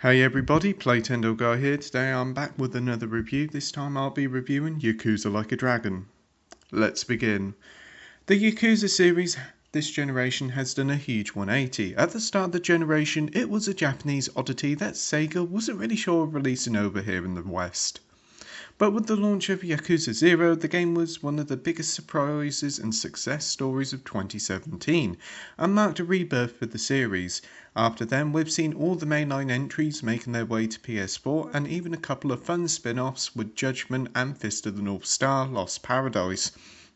Hey everybody, Playtendoguy here. Today I'm back with another review. This time I'll be reviewing Yakuza Like a Dragon. Let's begin. The Yakuza series this generation has done a huge 180. At the start of the generation, it was a Japanese oddity that Sega wasn't really sure of releasing over here in the West. But with the launch of Yakuza 0, the game was one of the biggest surprises and success stories of 2017, and marked a rebirth for the series. After then, we've seen all the mainline entries making their way to PS4, and even a couple of fun spin-offs with Judgment and Fist of the North Star Lost Paradise.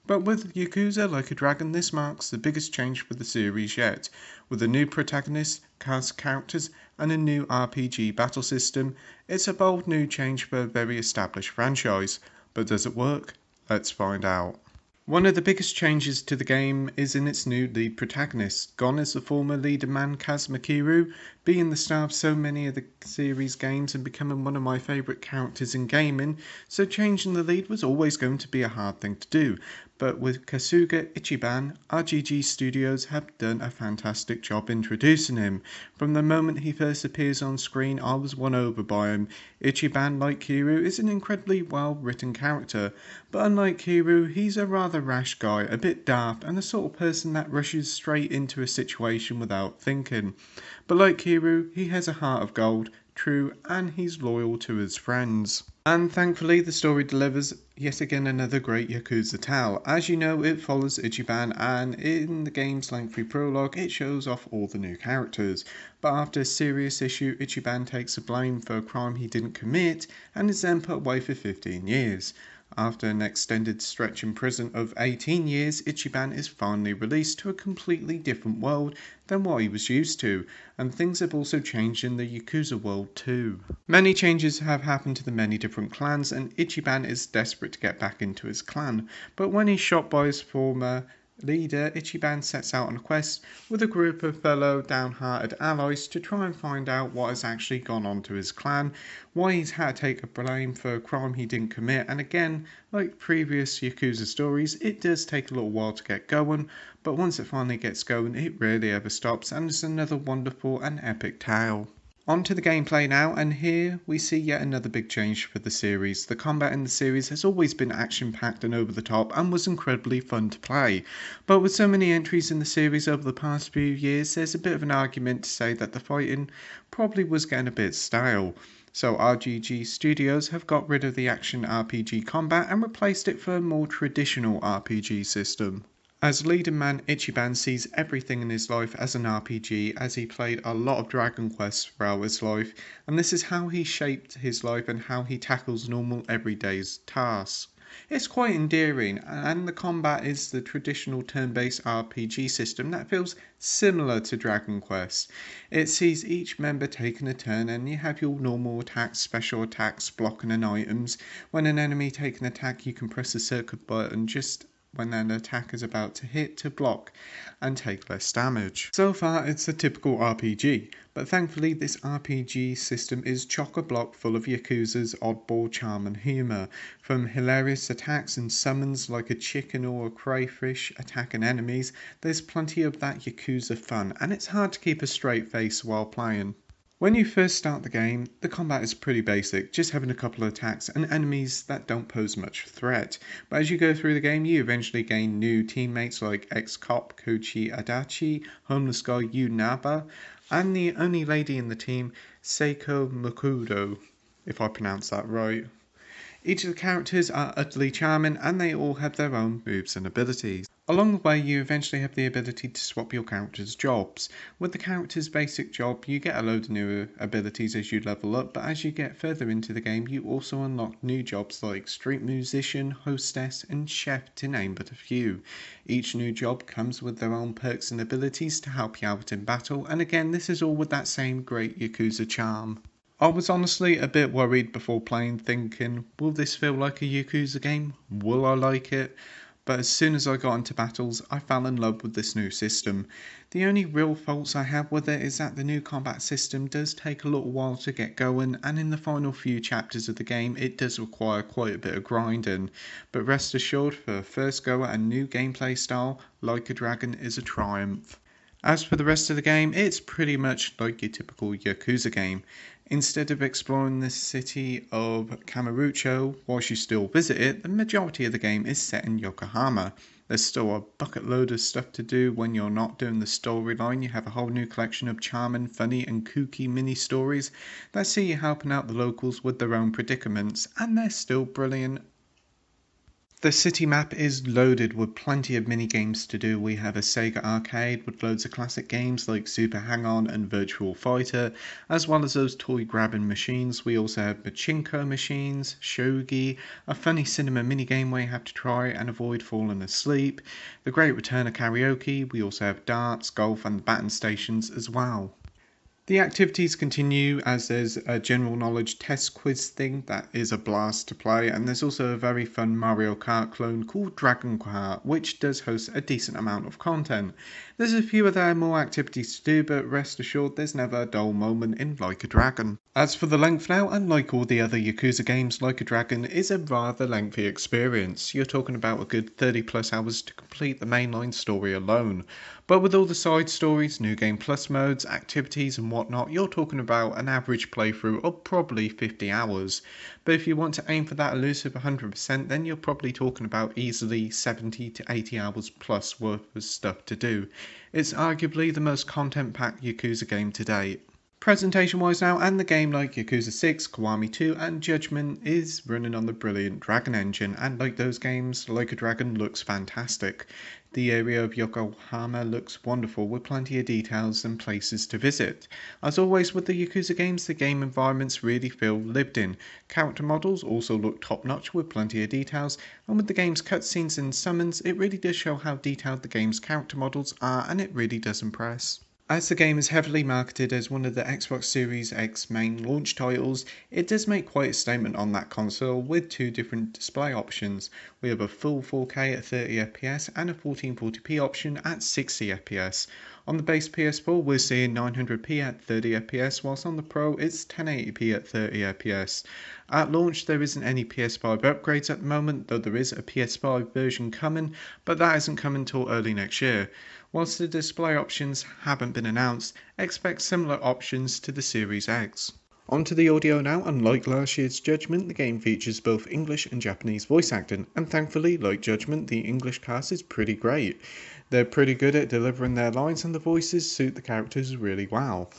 But with Yakuza Like a Dragon, this marks the biggest change for the series yet, with a new protagonist, cast characters, and a new RPG battle system. It's a bold new change for a very established franchise, but does it work? Let's find out. One of the biggest changes to the game is in its new lead protagonist. Gone is the former leader man Kazuma Kiryu, being the star of so many of the series games and becoming one of my favourite characters in gaming, so changing the lead was always going to be a hard thing to do. But with Kasuga Ichiban, RGG Studios have done a fantastic job introducing him. From the moment he first appears on screen, I was won over by him. Ichiban, like Kiryu, is an incredibly well written character, but unlike Kiryu, he's a rather rash guy, a bit daft, and the sort of person that rushes straight into a situation without thinking. But like Kiryu, he has a heart of gold, true, and he's loyal to his friends. And thankfully the story delivers yet again another great Yakuza tale. As you know, it follows Ichiban, and in the game's lengthy prologue it shows off all the new characters. But after a serious issue, Ichiban takes the blame for a crime he didn't commit and is then put away for 15 years. After an extended stretch in prison of 18 years, Ichiban is finally released to a completely different world than what he was used to, and things have also changed in the Yakuza world too. Many changes have happened to the many different clans, and Ichiban is desperate to get back into his clan, but when he's shot by his former leader, Ichiban sets out on a quest with a group of fellow downhearted allies to try and find out what has actually gone on to his clan, why he's had to take a blame for a crime he didn't commit, and again, like previous Yakuza stories, it does take a little while to get going, but once it finally gets going, it rarely ever stops, and it's another wonderful and epic tale. On to the gameplay now, and here we see yet another big change for the series. The combat in the series has always been action-packed and over the top and was incredibly fun to play. But with so many entries in the series over the past few years, there's a bit of an argument to say that the fighting probably was getting a bit stale. So RGG Studios have got rid of the action RPG combat and replaced it for a more traditional RPG system. As leader man, Ichiban sees everything in his life as an RPG, as he played a lot of Dragon Quest throughout his life, and this is how he shaped his life and how he tackles normal everyday tasks. It's quite endearing, and the combat is the traditional turn-based RPG system that feels similar to Dragon Quest. It sees each member taking a turn, and you have your normal attacks, special attacks, blocking and items. When an enemy takes an attack, you can press the circuit button just when an attack is about to hit to block and take less damage. So far it's a typical RPG, but thankfully this RPG system is chock-a-block full of Yakuza's oddball charm and humour, from hilarious attacks and summons like a chicken or a crayfish attacking enemies. There's plenty of that Yakuza fun, and it's hard to keep a straight face while playing. When you first start the game, the combat is pretty basic, just having a couple of attacks and enemies that don't pose much threat. But as you go through the game, you eventually gain new teammates like ex-cop Koichi Adachi, homeless guy Yu Naba, and the only lady in the team, Seiko Makudo, if I pronounce that right. Each of the characters are utterly charming, and they all have their own moves and abilities. Along the way, you eventually have the ability to swap your character's jobs. With the character's basic job, you get a load of new abilities as you level up, but as you get further into the game, you also unlock new jobs like street musician, hostess, and chef, to name but a few. Each new job comes with their own perks and abilities to help you out in battle, and again, this is all with that same great Yakuza charm. I was honestly a bit worried before playing, thinking, will this feel like a Yakuza game? Will I like it? But as soon as I got into battles, I fell in love with this new system. The only real faults I have with it is that the new combat system does take a little while to get going, and in the final few chapters of the game it does require quite a bit of grinding. But rest assured, for a first go at a new gameplay style, Like a Dragon is a triumph. As for the rest of the game, it's pretty much like your typical Yakuza game. Instead of exploring the city of Kamurocho whilst you still visit it, the majority of the game is set in Yokohama. There's still a bucket load of stuff to do when you're not doing the storyline. You have a whole new collection of charming, funny and kooky mini stories that see you helping out the locals with their own predicaments, and they're still brilliant. The city map is loaded with plenty of mini games to do. We have a Sega arcade with loads of classic games like Super Hang-On and Virtual Fighter, as well as those toy grabbing machines. We also have pachinko machines, shogi, a funny cinema mini game where you have to try and avoid falling asleep, the great return of karaoke. We also have darts, golf and the batting stations as well. The activities continue as there's a general knowledge test quiz thing that is a blast to play, and there's also a very fun Mario Kart clone called Dragon Kart, which does host a decent amount of content. There's a few other more activities to do, but rest assured there's never a dull moment in Like a Dragon. As for the length now, unlike all the other Yakuza games, Like a Dragon is a rather lengthy experience. You're talking about a good 30 plus hours to complete the mainline story alone. But with all the side stories, new game plus modes, activities and whatnot, you're talking about an average playthrough of probably 50 hours. But if you want to aim for that elusive 100%, then you're probably talking about easily 70 to 80 hours plus worth of stuff to do. It's arguably the most content-packed Yakuza game to date. Presentation wise now, and the game like Yakuza 6, Kiwami 2 and Judgment is running on the brilliant Dragon engine, and like those games, Like a Dragon looks fantastic. The area of Yokohama looks wonderful with plenty of details and places to visit. As always with the Yakuza games, the game environments really feel lived in. Character models also look top notch with plenty of details, and with the game's cutscenes and summons, it really does show how detailed the game's character models are, and it really does impress. As the game is heavily marketed as one of the Xbox Series X main launch titles, it does make quite a statement on that console with two different display options. We have a full 4K at 30fps and a 1440p option at 60fps. On the base PS4 we're seeing 900p at 30fps, whilst on the Pro it's 1080p at 30fps. At launch there isn't any PS5 upgrades at the moment, though there is a PS5 version coming, but that isn't coming until early next year. Whilst the display options haven't been announced, expect similar options to the Series X. Onto the audio now. Unlike last year's Judgment, the game features both English and Japanese voice acting, and thankfully, like Judgment, the English cast is pretty great. They're pretty good at delivering their lines and the voices suit the characters really well.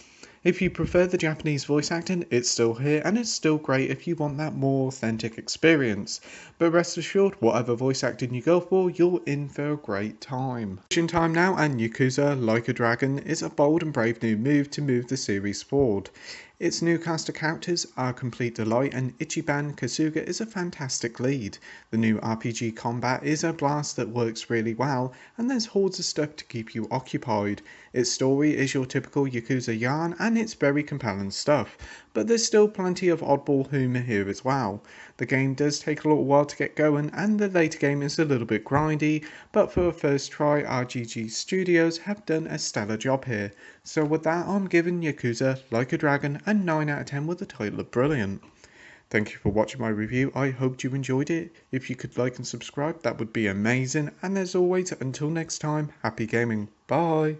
If you prefer the Japanese voice acting, it's still here, and it's still great if you want that more authentic experience. But rest assured, whatever voice acting you go for, you're in for a great time. Action time now, and Yakuza Like a Dragon is a bold and brave new move to move the series forward. Its new cast of characters are a complete delight, and Ichiban Kasuga is a fantastic lead. The new RPG combat is a blast that works really well, and there's hordes of stuff to keep you occupied. Its story is your typical Yakuza yarn, and it's very compelling stuff, but there's still plenty of oddball humour here as well. The game does take a little while to get going, and the later game is a little bit grindy, but for a first try, RGG Studios have done a stellar job here. So with that, I'm giving Yakuza Like a Dragon a 9 out of 10 with the title of brilliant. Thank you for watching my review. I hope you enjoyed it. If you could like and subscribe, that would be amazing. And as always, until next time, happy gaming. Bye.